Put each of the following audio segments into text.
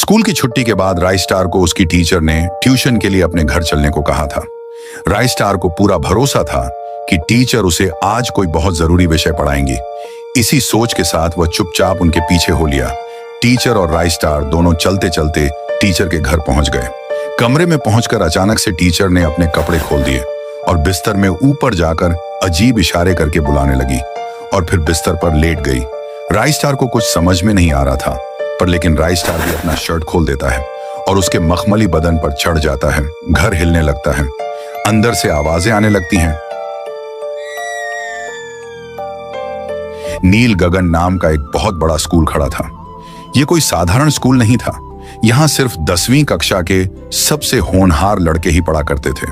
School की छुट्टी के बाद राइस्टार को उसकी टीचर ने ट्यूशन के लिए अपने घर चलने को कहा था। राइस्टार को पूरा भरोसा था कि टीचर उसे आज कोई बहुत जरूरी विषय पढ़ाएंगी। इसी सोच के साथ वह चुपचाप उनके पीछे हो लिया। टीचर और राइस्टार दोनों चलते चलते टीचर के घर पहुंच गए। कमरे में पहुंचकर अचानक से टीचर ने अपने कपड़े खोल दिए और बिस्तर में ऊपर जाकर अजीब इशारे करके बुलाने लगी और फिर बिस्तर पर लेट गई। राइस्टार को कुछ समझ में नहीं आ रहा था, पर लेकिन राइस्टार भी अपना शर्ट खोल देता है और उसके मखमली बदन पर चढ़ जाता है। घर हिलने लगता है, अंदर से आवाजें आने लगती हैं। नील गगन नाम का एक बहुत बड़ा स्कूल खड़ा था। यह कोई साधारण स्कूल नहीं था। यहां सिर्फ 10वीं कक्षा के सबसे होनहार लड़के ही पढ़ा करते थे।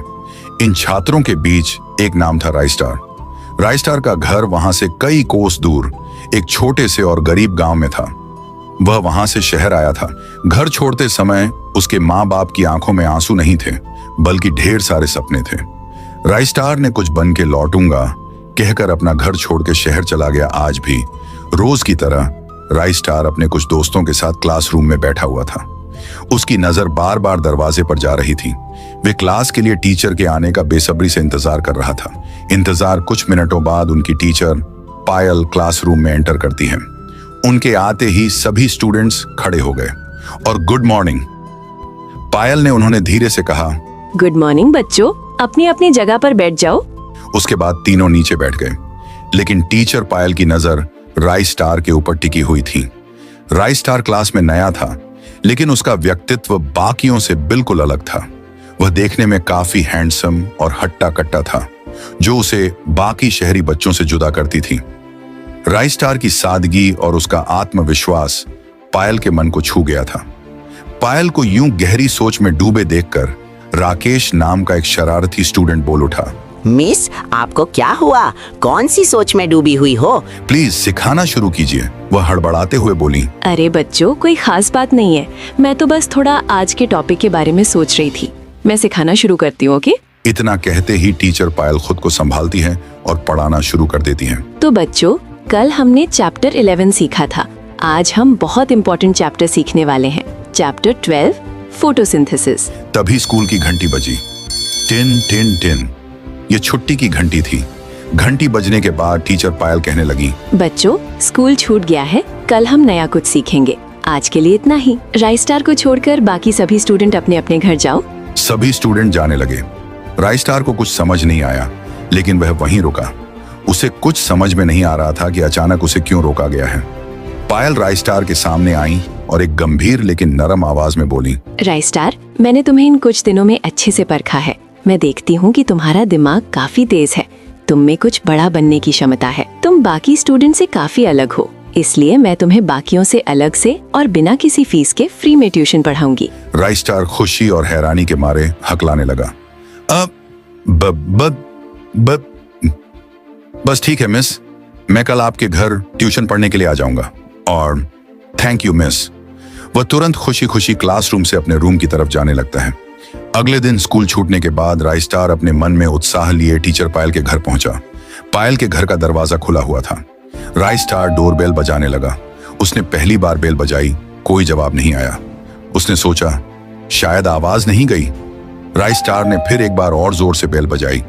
इन छात्रों के बीच एक नाम था राइस्टार। राइस्टार का घर वहां से कई कोस दूर एक छोटे से और गरीब गांव में था। वह वहां से शहर आया था। घर छोड़ते समय उसके माँ बाप की आंखों में आंसू नहीं थे, बल्कि ढेर सारे सपने थे। राइस्टार ने कुछ बन के लौटूंगा कहकर अपना घर छोड़ के शहर चला गया। आज भी रोज की तरह राइस्टार अपने कुछ दोस्तों के साथ क्लासरूम में बैठा हुआ था। उसकी नजर बार बार दरवाजे पर जा रही थी। वे क्लास के लिए टीचर के आने का बेसब्री से इंतजार कर रहा था। इंतजार कुछ मिनटों बाद उनकी टीचर पायल क्लासरूम में एंटर करती है। उनके आते ही सभी स्टूडेंट्स खड़े हो गए और गुड मॉर्निंग पायल ने उन्होंने धीरे से कहा। गुड मॉर्निंग बच्चों, अपनी अपनी जगह पर बैठ जाओ। उसके बाद तीनों नीचे बैठ गए, लेकिन टीचर पायल की नजर राइस्टार के ऊपर टिकी हुई थी। राइस्टार क्लास में नया था, लेकिन उसका व्यक्तित्व बाकियों से बिल्कुल अलग था। वह देखने में काफी हैंडसम और हट्टा कट्टा था, जो उसे बाकी शहरी बच्चों से जुदा करती थी। राइस्टार की सादगी और उसका आत्मविश्वास पायल के मन को छू गया था। पायल को यूं गहरी सोच में डूबे देखकर राकेश नाम का एक शरारती स्टूडेंट बोल उठा। मिस, आपको क्या हुआ? कौन सी सोच में डूबी हुई हो? प्लीज सिखाना शुरू कीजिए, वह हड़बड़ाते हुए बोली। अरे बच्चों, कोई खास बात नहीं है। मैं तो बस थोड़ा आज के टॉपिक के बारे में सोच रही थी। मैं सिखाना शुरू करती हूँ, ओके? इतना कहते ही टीचर पायल खुद को संभालती है और पढ़ाना शुरू कर देती है। तो बच्चों, कल हमने चैप्टर 11 सीखा था। आज हम बहुत इम्पोर्टेंट चैप्टर सीखने वाले हैं, चैप्टर 12 फोटोसिंथेसिस। तभी स्कूल की घंटी बजी। Tin tin tin. ये छुट्टी की घंटी थी। घंटी बजने के बाद टीचर पायल कहने लगी, बच्चों, स्कूल छूट गया है, कल हम नया कुछ सीखेंगे। आज के लिए इतना ही। राइस्टार को छोड़कर बाकी सभी स्टूडेंट अपने अपने घर जाओ। सभी स्टूडेंट जाने लगे। राइस्टार को कुछ समझ नहीं आया, लेकिन वह वहीं रुका। उसे कुछ समझ में नहीं आ रहा था कि अचानक उसे क्यों रोका गया है। पायल राइस्टार के सामने आई और एक गंभीर लेकिन नरम आवाज में बोली, राइस्टार, मैंने तुम्हें इन कुछ दिनों में अच्छे से परखा है। मैं देखती हूँ कि तुम्हारा दिमाग काफी तेज है। तुम में कुछ बड़ा बनने की क्षमता है। तुम बाकी स्टूडेंट से काफी अलग हो, इसलिए मैं तुम्हें बाकियों से अलग से और बिना किसी फीस के फ्री में ट्यूशन पढ़ाऊंगी। राइस्टार खुशी और हैरानी के मारे हकलाने लगा। बस ठीक है मिस, मैं कल आपके घर ट्यूशन पढ़ने के लिए आ जाऊंगा। और थैंक यू मिस। वह तुरंत खुशी खुशी क्लासरूम से अपने रूम की तरफ जाने लगता है। अगले दिन स्कूल छूटने के बाद राइस्टार अपने मन में उत्साह लिए टीचर पायल के घर पहुंचा। पायल के घर का दरवाजा खुला हुआ था। राइस्टार डोरबेल बजाने लगा। उसने पहली बार बेल बजाई, कोई जवाब नहीं आया। उसने सोचा शायद आवाज नहीं गई। राइस्टार ने फिर एक बार और जोर से बेल बजाई,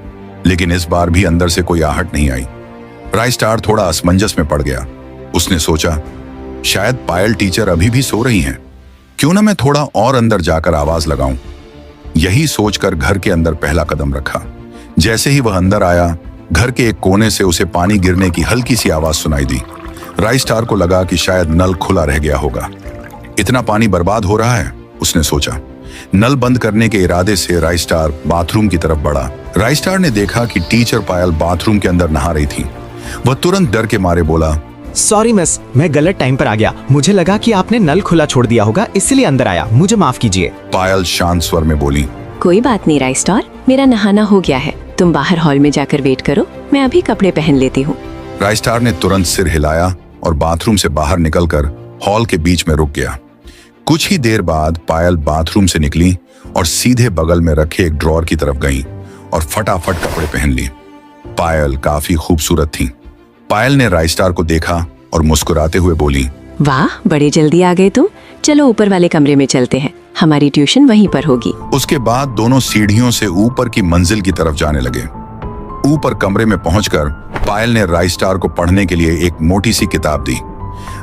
लेकिन इस बार भी अंदर से कोई आहट नहीं आई। राइस्टार थोड़ा असमंजस में पड़ गया। उसने सोचा शायद पायल टीचर अभी भी सो रही हैं। क्यों ना मैं थोड़ा और अंदर जाकर आवाज लगाऊं। यही सोचकर घर के अंदर पहला कदम रखा। जैसे ही वह अंदर आया, घर के एक कोने से उसे पानी गिरने की हल्की सी आवाज सुनाई दी। राइस्टार को लगा कि शायद नल खुला रह गया होगा। इतना पानी बर्बाद हो रहा है, उसने सोचा। नल बंद करने के इरादे से राइस्टार बाथरूम की तरफ बढ़ा। राइस्टार ने देखा कि टीचर पायल बाथरूम के अंदर नहा रही थी। वह तुरंत डर के मारे बोला, सॉरी मिस, मैं गलत टाइम पर आ गया। मुझे लगा कि आपने नल खुला छोड़ दिया होगा, इसलिए अंदर आया। मुझे माफ कीजिए। पायल शांत स्वर में बोली, कोई बात नहीं राइस्टार, मेरा नहाना हो गया है। तुम बाहर हॉल में जाकर वेट करो, मैं अभी कपड़े पहन लेती हूँ। राइस्टार ने तुरंत सिर हिलाया और बाथरूम से बाहर निकलकर हॉल के बीच में रुक गया। कुछ ही देर बाद पायल बाथरूम से निकली और सीधे बगल में रखे एक ड्रॉर की तरफ गई और फटाफट कपड़े पहन ली। पायल काफी खूबसूरत थी। पायल ने राइस्टार को देखा और मुस्कुराते हुए बोली, वाह, बड़े जल्दी आ गए तुम। चलो ऊपर वाले कमरे में चलते हैं, हमारी ट्यूशन वहीं पर होगी। उसके बाद दोनों सीढ़ियों से ऊपर की मंजिल की तरफ जाने लगे। ऊपर कमरे में पहुंचकर पायल ने राइस्टार को पढ़ने के लिए एक मोटी सी किताब दी।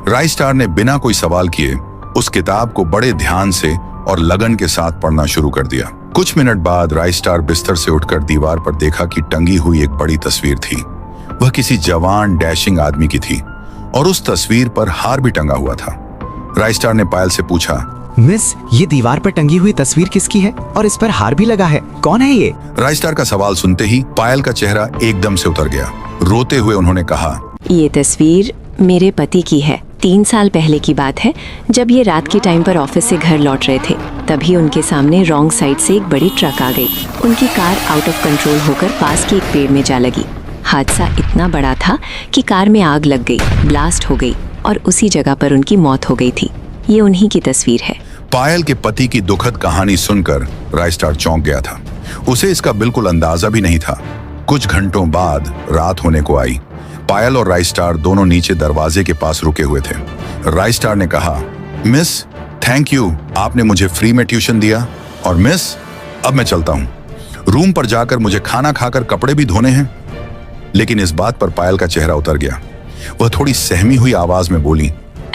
राइस्टार ने बिना कोई सवाल किए उस किताब को बड़े ध्यान से और लगन के साथ पढ़ना शुरू कर दिया। कुछ मिनट बाद राइस्टार बिस्तर से उठकर दीवार पर देखा कि टंगी हुई एक बड़ी तस्वीर थी। वह किसी जवान डैशिंग आदमी की थी और उस तस्वीर पर हार भी टंगा हुआ था। राइस्टार ने पायल से पूछा, मिस, ये दीवार पर टंगी हुई तस्वीर किसकी है और इस पर हार भी लगा है, कौन है ये? राइस्टार का सवाल सुनते ही पायल का चेहरा एकदम से उतर गया। रोते हुए उन्होंने कहा, ये तस्वीर मेरे पति की है। 3 साल पहले की बात है, जब ये रात के टाइम पर ऑफिस से घर लौट रहे थे, तभी उनके सामने रॉन्ग साइड से एक बड़ी ट्रक आ गई। उनकी कार आउट ऑफ कंट्रोल होकर पास के एक पेड़ में जा लगी। हादसा इतना बड़ा था कि कार में आग लग गई, ब्लास्ट हो गई और उसी जगह पर उनकी मौत हो गई थी। ये उन्हीं की तस्वीर है। पायल के पति की दुखद कहानी सुनकर राइस्टार चौंक गया था। उसे इसका बिल्कुल अंदाजा भी नहीं था। कुछ घंटों बाद रात होने को आई। पायल और राइस्टार दोनों नीचे दरवाजे के पास रुके हुए थे। राइस्टार ने कहा, मिस, थैंक यू, आपने मुझे फ्री में ट्यूशन दिया। और मिस, अब मैं चलता हूँ। रूम पर जाकर मुझे खाना खाकर कपड़े भी धोने हैं। लेकिन इस बात पर पायल का चेहरा उतर गया। वह थोड़ी सहमी हुई आवाज में बोली,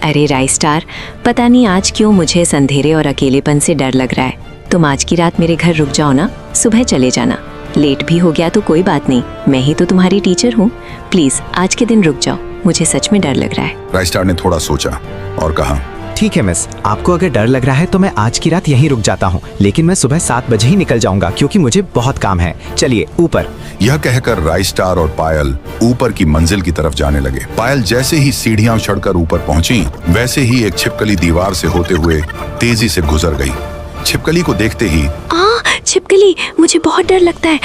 अरे राइस्टार, पता नहीं आज क्यों मुझे इस अंधेरे और अकेलेपन से डर लग रहा है। तुम आज की रात मेरे घर रुक जाओ ना, सुबह चले जाना। लेट भी हो गया तो कोई बात नहीं, मैं ही तो तुम्हारी टीचर हूँ। प्लीज आज के दिन रुक जाओ, मुझे सच में डर लग रहा है। राइस्टार ने थोड़ा सोचा और कहा, ठीक है मिस, आपको अगर डर लग रहा है तो मैं आज की रात यहीं रुक जाता हूँ, लेकिन मैं सुबह 7 बजे ही निकल जाऊंगा क्योंकि मुझे बहुत काम है। चलिए ऊपर। यह कहकर राइस्टार और पायल ऊपर की मंजिल की तरफ जाने लगे। पायल जैसे ही सीढ़ियां चढ़कर ऊपर पहुंची, वैसे ही एक छिपकली दीवार से होते हुए तेजी से गुजर गई। छिपकली को देखते ही, छिपकली, मुझे बहुत डर लगता है।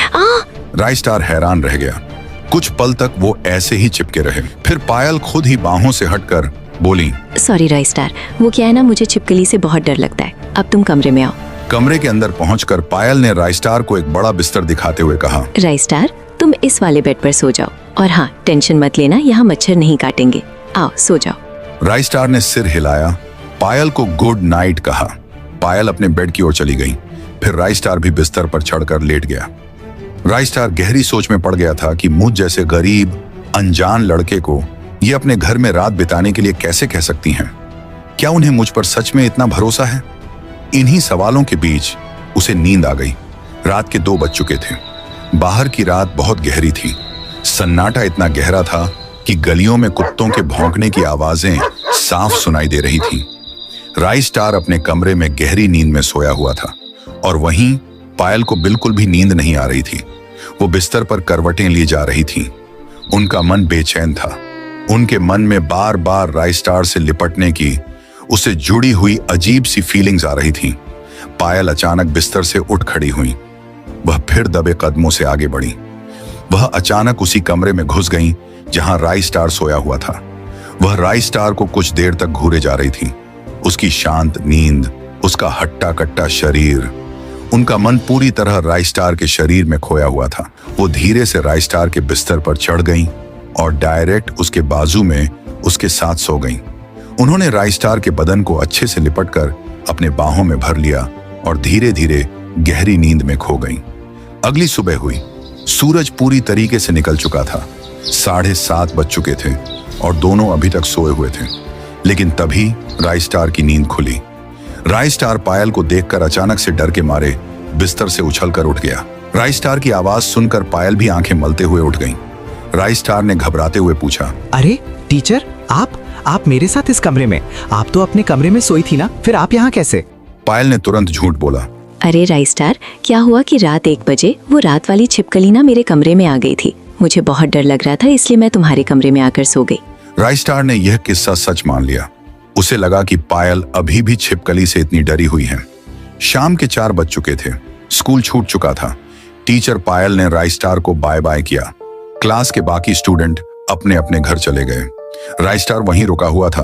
राइस्टार हैरान रह गया। कुछ पल तक वो ऐसे ही चिपके रहे। फिर पायल खुद ही बाहों से हटकर बोली, सॉरी राइस्टार, वो क्या है ना, मुझे छिपकली से बहुत डर लगता है। अब तुम कमरे में आओ। कमरे के अंदर पहुंचकर पायल ने राइस्टार को एक बड़ा बिस्तर दिखाते हुए कहा, राइस्टार, तुम इस वाले बेड पर सो जाओ और हाँ, टेंशन मत लेना, यहाँ मच्छर नहीं काटेंगे। आओ सो जाओ। राइस्टार ने सिर हिलाया, पायल को गुड नाइट कहा। पायल अपने बेड की ओर चली गई। फिर राइस्टार भी बिस्तर पर चढ़कर लेट गया। राइस्टार गहरी सोच में पड़ गया था कि मुझ जैसे गरीब अनजान लड़के को ये अपने घर में रात बिताने के लिए कैसे कह सकती हैं? क्या उन्हें मुझ पर सच में इतना भरोसा है? इन्हीं सवालों के बीच उसे नींद आ गई। रात के 2 बज चुके थे। बाहर की रात बहुत गहरी थी। सन्नाटा इतना गहरा था कि गलियों में कुत्तों के भौंकने की आवाजें साफ सुनाई दे रही थीं। राइस्टार अपने कमरे में गहरी नींद में सोया हुआ था और वहीं पायल को बिल्कुल भी नींद नहीं आ रही थी। वो बिस्तर पर करवटें लिए जा रही थी। उनका मन बेचैन था। उनके मन में बार बार राइस्टार से लिपटने की, उसे जुड़ी हुई अजीब सी फीलिंग्स आ रही थी। पायल अचानक बिस्तर से उठ खड़ी हुई। वह फिर दबे कदमों से आगे बढ़ी। वह अचानक उसी कमरे में घुस गई जहां राइस्टार सोया हुआ था। वह राइस्टार को कुछ देर तक घूरे जा रही थी। उसकी शांत नींद, उसका हट्टा कट्टा शरीर, उनका मन पूरी तरह राइस्टार के शरीर में खोया हुआ था। वो धीरे से राइस्टार के बिस्तर पर चढ़ गईं और डायरेक्ट उसके बाजू में उसके साथ सो गईं। उन्होंने राइस्टार के बदन को अच्छे से लिपटकर अपने बाहों में भर लिया और धीरे धीरे गहरी नींद में खो गईं। अगली सुबह हुई। सूरज पूरी तरीके से निकल चुका था। 7:30 बज चुके थे और दोनों अभी तक सोए हुए थे। लेकिन तभी राइस्टार की नींद खुली। राइस्टार पायल को देखकर अचानक से डर के मारे बिस्तर से उछलकर उठ गया। राइस्टार की आवाज सुनकर पायल भी आंखें मलते हुए उठ गईं। राइस्टार ने घबराते हुए पूछा, अरे टीचर, आप मेरे साथ इस कमरे में? आप तो अपने कमरे में सोई थी ना, फिर आप यहाँ कैसे? पायल ने तुरंत झूठ बोला, अरे राइस्टार, क्या हुआ कि रात 1 बजे वो रात वाली छिपकली ना मेरे कमरे में आ गई थी। मुझे बहुत डर लग रहा था, इसलिए मैं तुम्हारे कमरे में आकर सो गई। राइस्टार ने यह किस्सा सच मान लिया। उसे लगा कि पायल अभी भी छिपकली से इतनी डरी हुई है। शाम के 4 बज चुके थे। स्कूल छूट चुका था। टीचर पायल ने राइस्टार को बाय बाय किया। क्लास के बाकी स्टूडेंट अपने अपने घर चले गए। राइस्टार वहीं रुका हुआ था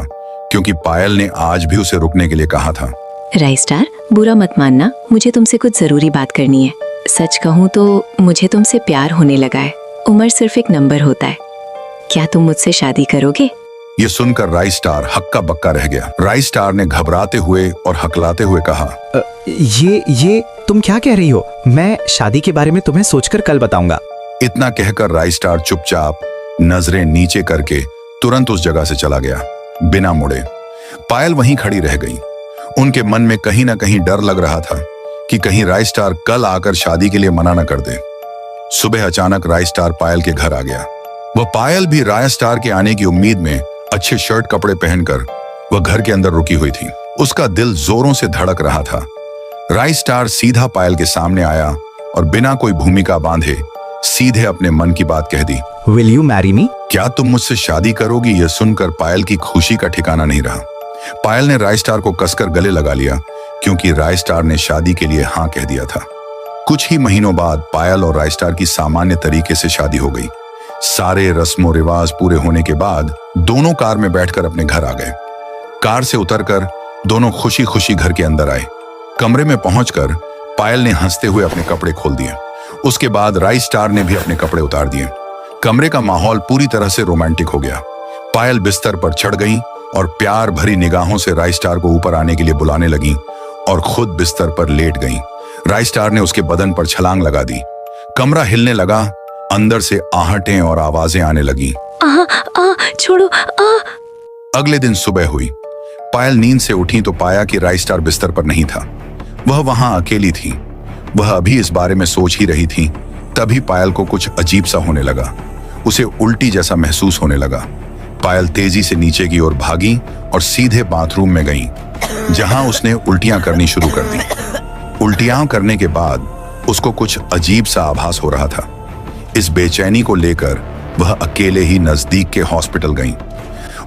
क्योंकि पायल ने आज भी उसे रुकने के लिए कहा था। राइस्टार, बुरा मत मानना, मुझे तुमसे कुछ जरूरी बात करनी है। सच कहूँ तो मुझे तुमसे प्यार होने लगा है। उम्र सिर्फ एक नंबर होता है। क्या तुम मुझसे शादी करोगे? ये सुनकर राइस स्टार हक्का बक्का रह गया। राइस स्टार ने घबराते हुए और हकलाते हुए कहा, ये तुम क्या कह रही हो? मैं शादी के बारे में तुम्हें सोचकर कल बताऊंगा। इतना कहकर राइस स्टार चुपचाप नजरें नीचे करके तुरंत उस जगह से चला गया, बिना मुड़े। पायल वहीं खड़ी रह गई। उनके मन में कहीं ना कहीं डर लग रहा था कि कहीं राइस स्टार कल आकर शादी के लिए मना न कर दे। सुबह अचानक राइस स्टार पायल के घर आ गया। वह पायल भी राइस स्टार के आने की उम्मीद में अच्छे शर्ट कपड़े पहनकर वह घर के अंदर रुकी हुई थी। उसका दिल जोरों से धड़क रहा था। राइस स्टार सीधा पायल के सामने आया और बिना कोई भूमिका बांधे सीधे अपने मन की बात कह दी। Will you marry me? क्या तुम मुझसे शादी करोगी? यह सुनकर पायल की खुशी का ठिकाना नहीं रहा। पायल ने राइस स्टार को कसकर गले लगा लिया क्योंकि राइस स्टार ने शादी के लिए हाँ कह दिया था। कुछ ही महीनों बाद पायल और राइस स्टार की सामान्य तरीके से शादी हो गई। सारे रस्मों रिवाज पूरे होने के बाद दोनों कार में बैठकर अपने घर आ गए। कार से उतरकर दोनों खुशी खुशी घर के अंदर आए। कमरे में पहुंचकर पायल ने हंसते हुए अपने कपड़े खोल दिए। उसके बाद राइस स्टार ने भी अपने कपड़े उतार दिए। कमरे का माहौल पूरी तरह से रोमांटिक हो गया। पायल बिस्तर पर चढ़ गई और प्यार भरी निगाहों से राइस स्टार को ऊपर आने के लिए बुलाने लगी और खुद बिस्तर पर लेट गई। राइस स्टार ने उसके बदन पर छलांग लगा दी। कमरा हिलने लगा। अंदर से आहटें और आवाजें आने लगी। छोड़ो। अगले दिन सुबह हुई। पायल नींद से उठी तो पाया कि राइस स्टार बिस्तर पर नहीं था। वह वहां अकेली थी। वह अभी इस बारे में सोच ही रही थी, तभी पायल को कुछ अजीब सा होने लगा। उसे उल्टी जैसा महसूस होने लगा। पायल तेजी से नीचे की ओर भागी और सीधे बाथरूम में गई, जहां उसने उल्टियां करनी शुरू कर दी। उल्टियां करने के बाद उसको कुछ अजीब सा आभास हो रहा था। इस बेचैनी को लेकर वह अकेले ही नजदीक के हॉस्पिटल गई।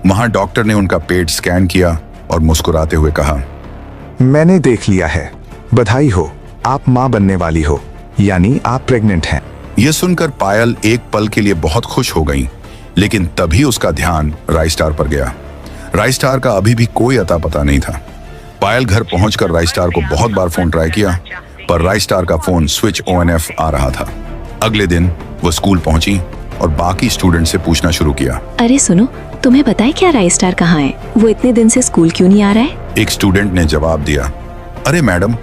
वहां डॉक्टर ने उनका पेट स्कैन किया और मुस्कुराते हुए कहा, मैंने देख लिया है, बधाई हो, आप मां बनने वाली हो, यानी आप प्रेग्नेंट हैं। यह सुनकर पायल एक पल के लिए बहुत खुश हो गई, लेकिन तभी उसका ध्यान राइस स्टार पर गया। राइस स्टार का अभी भी कोई अता पता नहीं था। पायल घर पहुंचकर राइस स्टार को बहुत बार फोन ट्राई किया, पर राइस स्टार का फोन स्विच ONF आ रहा था। अगले दिन वह स्कूल पहुंची और बाकी स्टूडेंट से पूछना शुरू किया, अरे सुनो, तुम्हें पता है क्या राइस स्टार कहाँ है? वो इतने दिन से स्कूल क्यों नहीं आ रहा है? एक स्टूडेंट ने जवाब दिया, अरे मैडम,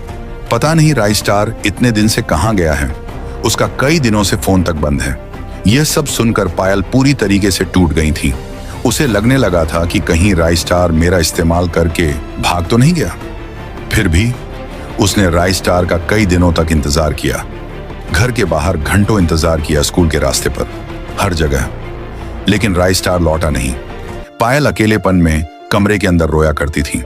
पता नहीं राइस स्टार इतने दिन से कहाँ गया है। उसका कई दिनों से फोन तक बंद है। यह सब सुनकर पायल पूरी तरीके से टूट गई थी। उसे लगने लगा था कि कहीं राइस स्टार मेरा इस्तेमाल करके भाग तो नहीं गया। फिर भी उसने राइस स्टार का कई दिनों तक इंतजार किया। घर के बाहर घंटों इंतजार किया, स्कूल के रास्ते पर, हर जगह, लेकिन राइस स्टार लौटा नहीं। पायल अकेलेपन में कमरे के अंदर रोया करती थी।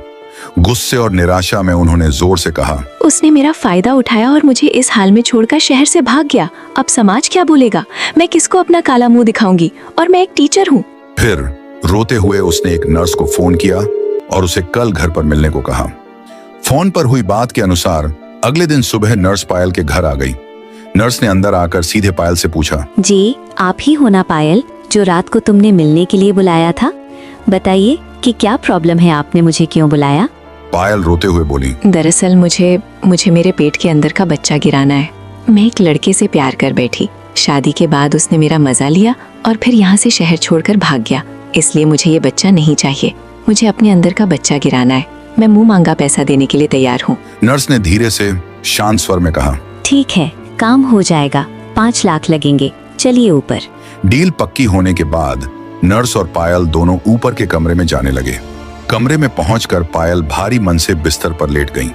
गुस्से और निराशा में उन्होंने जोर से कहा, उसने मेरा फायदा उठाया और मुझे इस हाल में छोड़कर शहर से भाग गया। अब समाज क्या बोलेगा? मैं किसको अपना काला मुंह दिखाऊंगी? और मैं एक टीचर हूँ। फिर रोते हुए उसने एक नर्स को फोन किया और उसे कल घर पर मिलने को कहा। फोन पर हुई बात के अनुसार अगले दिन सुबह नर्स पायल के घर आ गई। नर्स ने अंदर आकर सीधे पायल से पूछा, जी आप ही हो ना पायल, जो रात को तुमने मिलने के लिए बुलाया था? बताइए कि क्या प्रॉब्लम है, आपने मुझे क्यों बुलाया? पायल रोते हुए बोली, दरअसल मुझे मेरे पेट के अंदर का बच्चा गिराना है। मैं एक लड़के से प्यार कर बैठी। शादी के बाद उसने मेरा मजा लिया और फिर यहाँ से शहर छोड़कर भाग गया। इसलिए मुझे ये बच्चा नहीं चाहिए। मुझे अपने अंदर का बच्चा गिराना है। मैं मुंह मांगा पैसा देने के लिए तैयार हूँ। नर्स ने धीरे से शांत स्वर में कहा, ठीक है, काम हो जाएगा, 5 लाख लगेंगे, चलिए ऊपर। डील पक्की होने के बाद नर्स और पायल दोनों ऊपर के कमरे में जाने लगे। कमरे में पहुंचकर पायल भारी मन से बिस्तर पर लेट गई।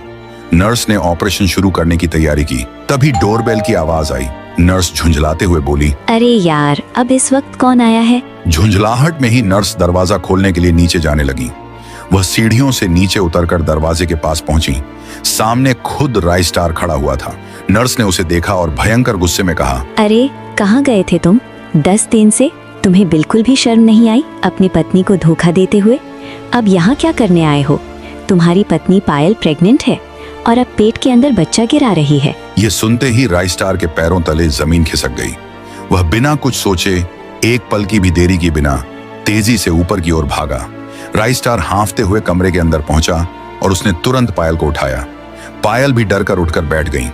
नर्स ने ऑपरेशन शुरू करने की तैयारी की। तभी डोरबेल की आवाज आई। नर्स झुंझलाते हुए बोली, अरे यार, अब इस वक्त कौन आया है? झुंझलाहट में ही नर्स दरवाजा खोलने के लिए नीचे जाने लगी। वह सीढ़ियों से नीचे उतरकर दरवाजे के पास पहुंची। सामने खुद राइस स्टार खड़ा हुआ था। नर्स ने उसे देखा और भयंकर गुस्से में कहा, अरे कहाँ गए थे तुम? 10 दिन से तुम्हें बिल्कुल भी शर्म नहीं आई अपनी पत्नी को धोखा देते हुए? अब यहाँ क्या करने आए हो? तुम्हारी पत्नी पायल प्रेग्नेंट है और अब पेट के अंदर बच्चा गिरा रही है। ये सुनते ही राइस स्टार के पैरों तले जमीन खिसक गई। वह बिना कुछ सोचे, एक पल की भी देरी की बिना तेजी से ऊपर की ओर भागा। राइस स्टार हांफते हुए कमरे के अंदर पहुंचा और उसने तुरंत पायल को उठाया। पायल भी डर कर उठकर बैठ गई।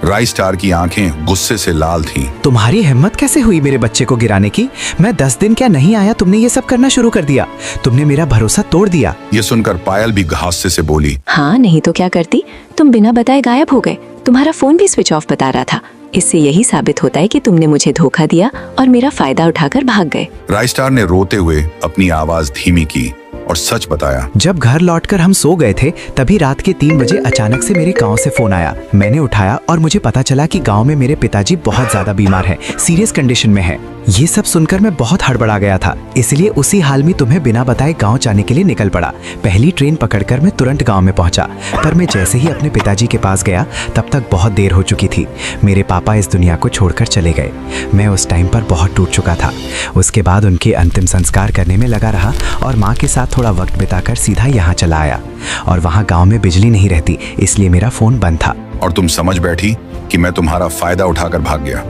राई स्टार की आंखें गुस्से से लाल थीं। तुम्हारी हिम्मत कैसे हुई मेरे बच्चे को गिराने की? मैं 10 दिन क्या नहीं आया, तुमने ये सब करना शुरू कर दिया। तुमने मेरा भरोसा तोड़ दिया। ये सुनकर पायल भी गुस्से से बोली, हाँ नहीं तो क्या करती, तुम बिना बताए गायब हो गए। तुम्हारा फोन भी स्विच ऑफ बता रहा था। इससे यही साबित होता है कि तुमने मुझे धोखा दिया और मेरा फायदा उठाकर भाग गए। राई स्टार ने रोते हुए अपनी आवाज धीमी की और सच बताया। जब घर लौटकर हम सो गए थे तभी रात के 3 बजे अचानक से मेरे गांव से फोन आया। मैंने उठाया और मुझे पता चला कि गांव में मेरे पिताजी बहुत ज्यादा बीमार हैं, सीरियस कंडीशन में हैं। ये सब सुनकर मैं बहुत हड़बड़ा गया था, इसलिए उसी हाल में तुम्हें बिना बताए गांव जाने के लिए निकल पड़ा। पहली ट्रेन पकड़कर मैं तुरंत गांव में पहुंचा, पर मैं जैसे ही अपने पिताजी के पास गया तब तक बहुत देर हो चुकी थी। मेरे पापा इस दुनिया को छोड़कर चले गए। मैं उस टाइम पर बहुत टूट चुका था। उसके बाद उनके अंतिम संस्कार करने में लगा रहा और माँ के साथ थोड़ा वक्त बिताकर सीधा यहाँ चला आया। और वहाँ गाँव में बिजली नहीं रहती, इसलिए मेरा फोन बंद था। और तुम समझ बैठी कि मैं तुम्हारा फायदा उठाकर भाग गया।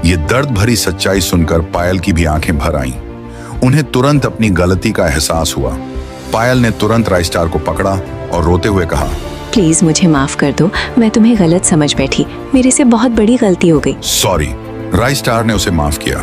ये दर्द भरी सच्चाई सुनकर पायल की भी आंखें भर आईं। उन्हें तुरंत अपनी गलती का एहसास हुआ। पायल ने तुरंत राई स्टार को पकड़ा और रोते हुए कहा, प्लीज मुझे माफ कर दो, मैं तुम्हें गलत समझ बैठी। मेरे से बहुत बड़ी गलती हो गई। सॉरी। राई स्टार ने उसे माफ किया